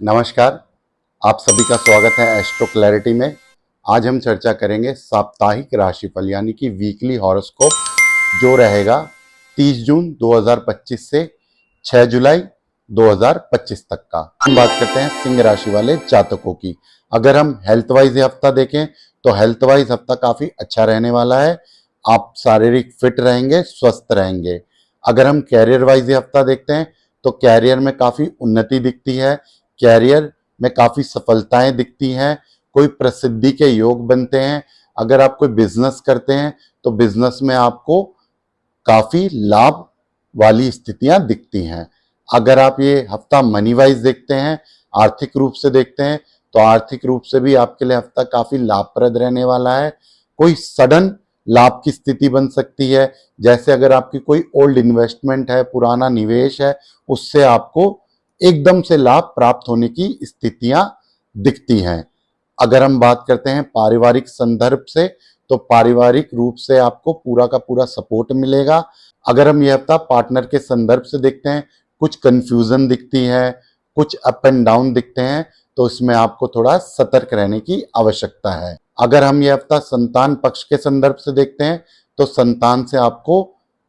नमस्कार, आप सभी का स्वागत है एस्ट्रो क्लैरिटी में। आज हम चर्चा करेंगे साप्ताहिक राशिफल यानी कि वीकली हॉरोस्कोप जो रहेगा 30 जून 2025 से 6 जुलाई 2025 तक का। हम बात करते हैं सिंह राशि वाले जातकों की। अगर हम हेल्थ वाइज ये हफ्ता देखें तो हेल्थ वाइज हफ्ता काफी अच्छा रहने वाला है। आप शारीरिक फिट रहेंगे, स्वस्थ रहेंगे। अगर हम कैरियर वाइज ये हफ्ता देखते हैं तो कैरियर में काफी उन्नति दिखती है, कैरियर में काफी सफलताएं दिखती हैं, कोई प्रसिद्धि के योग बनते हैं। अगर आप कोई बिजनेस करते हैं तो बिजनेस में आपको काफी लाभ वाली स्थितियां दिखती हैं। अगर आप ये हफ्ता मनी वाइज देखते हैं, आर्थिक रूप से देखते हैं, तो आर्थिक रूप से भी आपके लिए हफ्ता काफी लाभप्रद रहने वाला है। कोई सडन लाभ की स्थिति बन सकती है, जैसे अगर आपकी कोई ओल्ड इन्वेस्टमेंट है, पुराना निवेश है, उससे आपको एकदम से लाभ प्राप्त होने की स्थितियां दिखती हैं। अगर हम बात करते हैं पारिवारिक संदर्भ से तो पारिवारिक रूप से आपको पूरा का पूरा सपोर्ट मिलेगा। अगर हम यह हफ्ता पार्टनर के संदर्भ से देखते हैं, कुछ कंफ्यूजन दिखती है, कुछ अप एंड डाउन दिखते हैं, तो इसमें आपको थोड़ा सतर्क रहने की आवश्यकता है। अगर हम यह हफ्ता संतान पक्ष के संदर्भ से देखते हैं तो संतान से आपको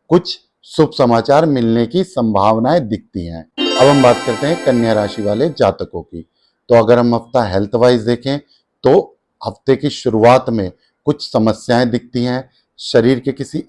कुछ शुभ समाचार मिलने की संभावनाएं दिखती हैं। अब हम बात करते हैं कन्या राशि वाले जातकों की। तो अगर हम हफ्ता हेल्थ वाइज देखें तो हफ्ते की शुरुआत में कुछ समस्याएं दिखती हैं। शरीर के किसी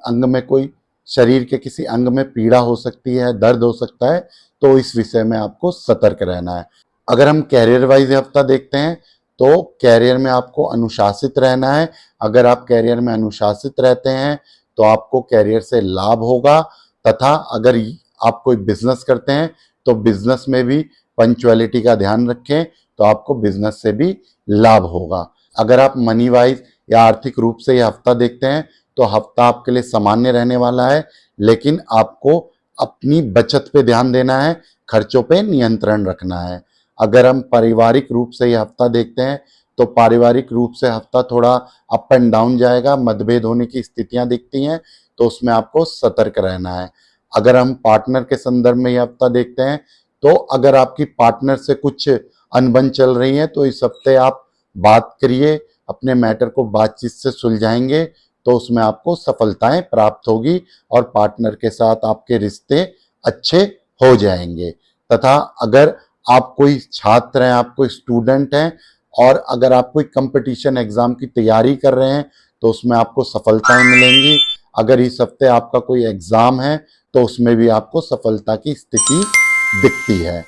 अंग में पीड़ा हो सकती है, दर्द हो सकता है, तो इस विषय में आपको सतर्क रहना है। अगर हम कैरियर वाइज हफ्ता देखते हैं तो कैरियर में आपको अनुशासित रहना है। अगर आप कैरियर में अनुशासित रहते हैं तो आपको कैरियर से लाभ होगा, तथा अगर आप कोई बिजनेस करते हैं तो बिजनेस में भी पंक्चुअलिटी का ध्यान रखें तो आपको बिजनेस से भी लाभ होगा। अगर आप मनी वाइज या आर्थिक रूप से यह हफ्ता देखते हैं तो हफ्ता आपके लिए सामान्य रहने वाला है, लेकिन आपको अपनी बचत पे ध्यान देना है, खर्चों पे नियंत्रण रखना है। अगर हम पारिवारिक रूप से यह हफ्ता देखते हैं तो पारिवारिक रूप से हफ्ता थोड़ा अप एंड डाउन जाएगा, मतभेद होने की स्थितियां दिखती हैं, तो उसमें आपको सतर्क रहना है। अगर हम पार्टनर के संदर्भ में यह हफ्ता देखते हैं तो अगर आपकी पार्टनर से कुछ अनबन चल रही है तो इस हफ्ते आप बात करिए, अपने मैटर को बातचीत से सुलझाएंगे तो उसमें आपको सफलताएं प्राप्त होगी और पार्टनर के साथ आपके रिश्ते अच्छे हो जाएंगे। तथा अगर आप कोई छात्र हैं, आप कोई स्टूडेंट हैं और अगर आप कोई कंपटीशन एग्जाम की तैयारी कर रहे हैं तो उसमें आपको सफलताएं मिलेंगी। अगर इस हफ्ते आपका कोई एग्जाम है तो उसमें भी आपको सफलता की स्थिति दिखती है।